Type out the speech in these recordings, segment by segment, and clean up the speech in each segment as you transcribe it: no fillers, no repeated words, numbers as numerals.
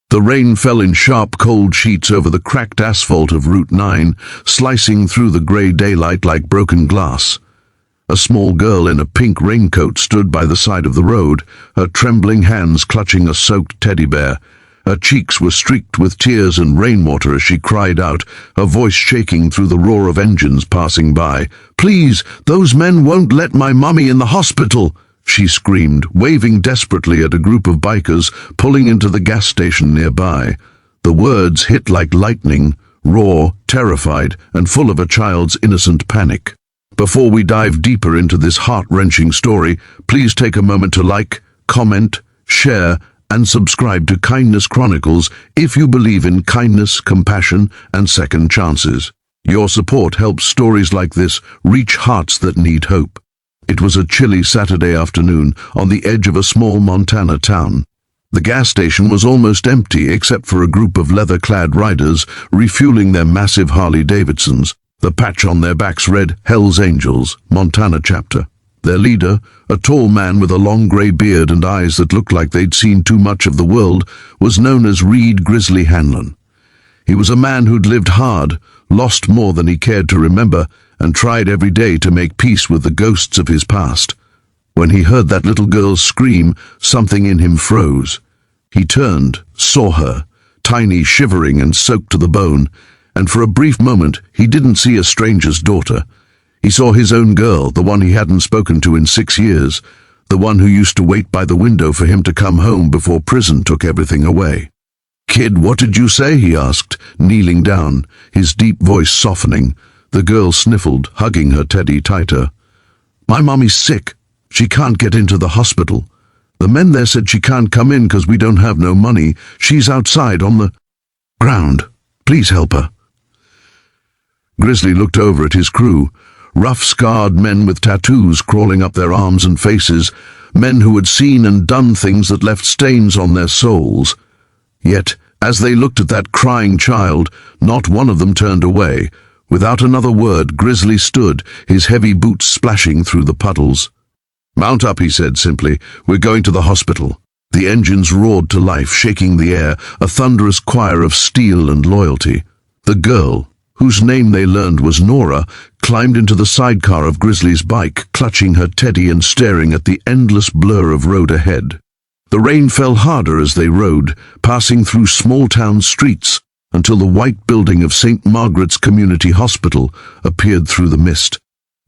The rain fell in sharp, cold sheets over the cracked asphalt of Route 9, slicing through the grey daylight like broken glass. A small girl in a pink raincoat stood by the side of the road, her trembling hands clutching a soaked teddy bear. Her cheeks were streaked with tears and rainwater as she cried out, her voice shaking through the roar of engines passing by. "Please, those men won't let my mummy in the hospital!" she screamed, waving desperately at a group of bikers pulling into the gas station nearby. The words hit like lightning, raw, terrified, and full of a child's innocent panic. Before we dive deeper into this heart-wrenching story, please take a moment to like, comment, share, and subscribe to Kindness Chronicles if you believe in kindness, compassion, and second chances. Your support helps stories like this reach hearts that need hope. It was a chilly Saturday afternoon on the edge of a small Montana town. The gas station was almost empty except for a group of leather-clad riders refueling their massive Harley-Davidsons. The patch on their backs read, "Hell's Angels, Montana Chapter." Their leader, a tall man with a long grey beard and eyes that looked like they'd seen too much of the world, was known as Reed Grizzly Hanlon. He was a man who'd lived hard, lost more than he cared to remember, and tried every day to make peace with the ghosts of his past. When he heard that little girl's scream, something in him froze. He turned, saw her, tiny, shivering and soaked to the bone, and for a brief moment he didn't see a stranger's daughter. He saw his own girl, the one he hadn't spoken to in 6 years, the one who used to wait by the window for him to come home before prison took everything away. "Kid, what did you say?" he asked, kneeling down, his deep voice softening. The girl sniffled, hugging her teddy tighter. "My mommy's sick. She can't get into the hospital. The men there said she can't come in because we don't have no money. She's outside on the ground. Please help her." Grizzly looked over at his crew, rough, scarred men with tattoos crawling up their arms and faces, men who had seen and done things that left stains on their souls. Yet, as they looked at that crying child, not one of them turned away. Without another word, Grizzly stood, his heavy boots splashing through the puddles. "Mount up," he said simply. "We're going to the hospital." The engines roared to life, shaking the air, a thunderous choir of steel and loyalty. The girl, whose name they learned was Nora, climbed into the sidecar of Grizzly's bike, clutching her teddy and staring at the endless blur of road ahead. The rain fell harder as they rode, passing through small-town streets, until the white building of St. Margaret's Community Hospital appeared through the mist.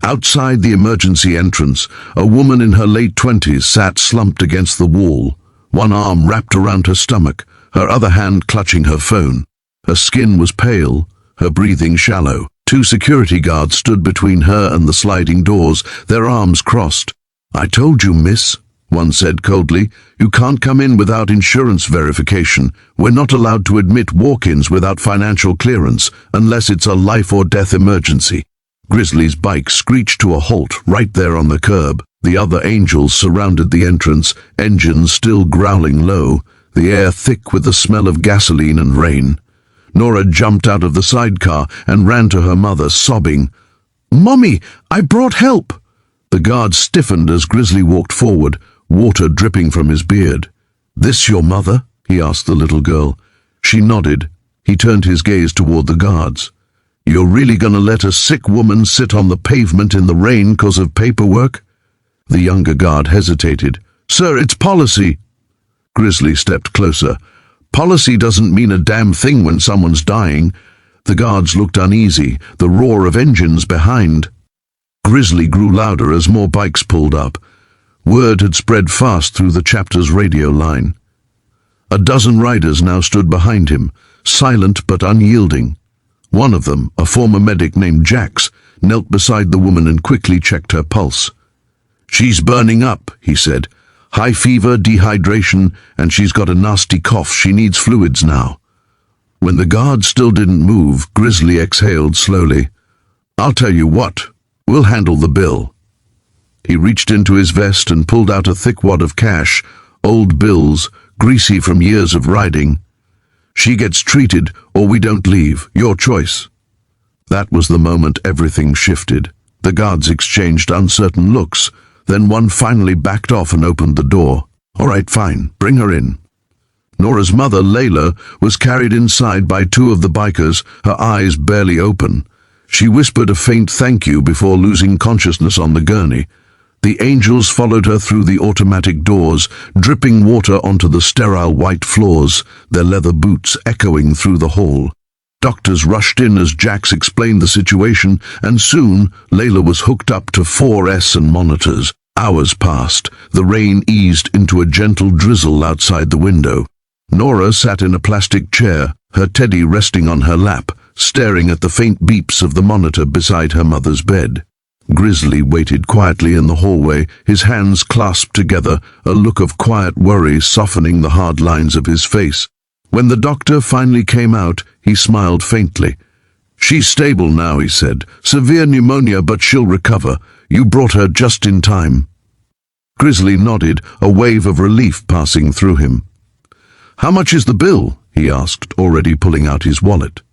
Outside the emergency entrance, a woman in her late 20s sat slumped against the wall, one arm wrapped around her stomach, her other hand clutching her phone. Her skin was pale, her breathing shallow. 2 security guards stood between her and the sliding doors, their arms crossed. "I told you, miss," one said coldly. "You can't come in without insurance verification. We're not allowed to admit walk-ins without financial clearance, unless it's a life-or-death emergency." Grizzly's bike screeched to a halt right there on the curb. The other angels surrounded the entrance, engines still growling low, the air thick with the smell of gasoline and rain. Nora jumped out of the sidecar and ran to her mother, sobbing, "Mommy, I brought help!" The guard stiffened as Grizzly walked forward, water dripping from his beard. "This your mother?" he asked the little girl. She nodded. He turned his gaze toward the guards. "You're really gonna let a sick woman sit on the pavement in the rain because of paperwork?" The younger guard hesitated. "Sir, it's policy." Grizzly stepped closer. "Policy doesn't mean a damn thing when someone's dying." The guards looked uneasy, the roar of engines behind. Grizzly grew louder as more bikes pulled up. Word had spread fast through the chapter's radio line. A dozen riders now stood behind him, silent but unyielding. One of them, a former medic named Jax, knelt beside the woman and quickly checked her pulse. "She's burning up," he said. "High fever, dehydration, and she's got a nasty cough. She needs fluids now." When the guard still didn't move, Grizzly exhaled slowly. "I'll tell you what, we'll handle the bill." He reached into his vest and pulled out a thick wad of cash, old bills, greasy from years of riding. "She gets treated, or we don't leave. Your choice." That was the moment everything shifted. The guards exchanged uncertain looks. Then one finally backed off and opened the door. "All right, fine, bring her in." Nora's mother, Layla, was carried inside by two of the bikers, her eyes barely open. She whispered a faint thank you before losing consciousness on the gurney. The angels followed her through the automatic doors, dripping water onto the sterile white floors, their leather boots echoing through the hall. Doctors rushed in as Jax explained the situation, and soon Layla was hooked up to 4S and monitors. Hours passed. The rain eased into a gentle drizzle outside the window. Nora sat in a plastic chair, her teddy resting on her lap, staring at the faint beeps of the monitor beside her mother's bed. Grizzly waited quietly in the hallway, his hands clasped together, a look of quiet worry softening the hard lines of his face. When the doctor finally came out, he smiled faintly. "She's stable now," he said. "Severe pneumonia, but she'll recover. You brought her just in time." Grizzly nodded, a wave of relief passing through him. "How much is the bill?" he asked, already pulling out his wallet.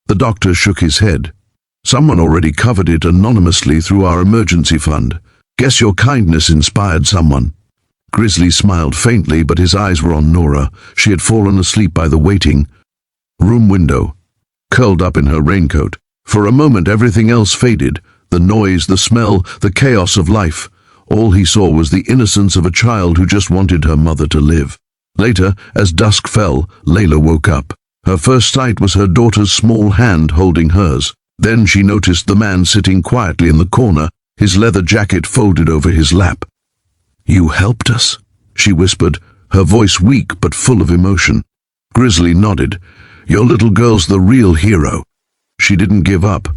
The doctor shook his head. "Someone already covered it anonymously through our emergency fund. Guess your kindness inspired someone." Grizzly smiled faintly, but his eyes were on Nora. She had fallen asleep by the waiting room window, curled up in her raincoat. For a moment everything else faded, the noise, the smell, the chaos of life. All he saw was the innocence of a child who just wanted her mother to live. Later, as dusk fell, Layla woke up. Her first sight was her daughter's small hand holding hers. Then she noticed the man sitting quietly in the corner, his leather jacket folded over his lap. "You helped us?" she whispered, her voice weak but full of emotion. Grizzly nodded. "Your little girl's the real hero. She didn't give up."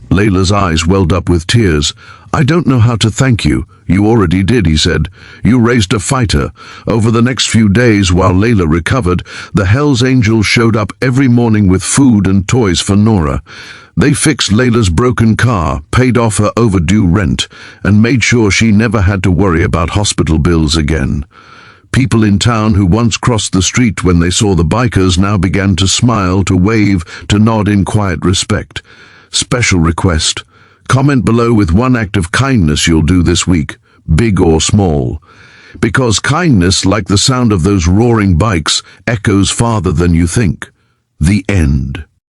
Layla's eyes welled up with tears. "I don't know how to thank you. You already did," he said. "You raised a fighter." Over the next few days, while Layla recovered, the Hells Angels showed up every morning with food and toys for Nora. They fixed Layla's broken car, paid off her overdue rent, and made sure she never had to worry about hospital bills again. People in town who once crossed the street when they saw the bikers now began to smile, to wave, to nod in quiet respect. Special request: comment below with one act of kindness you'll do this week, big or small. Because kindness, like the sound of those roaring bikes, echoes farther than you think. The end.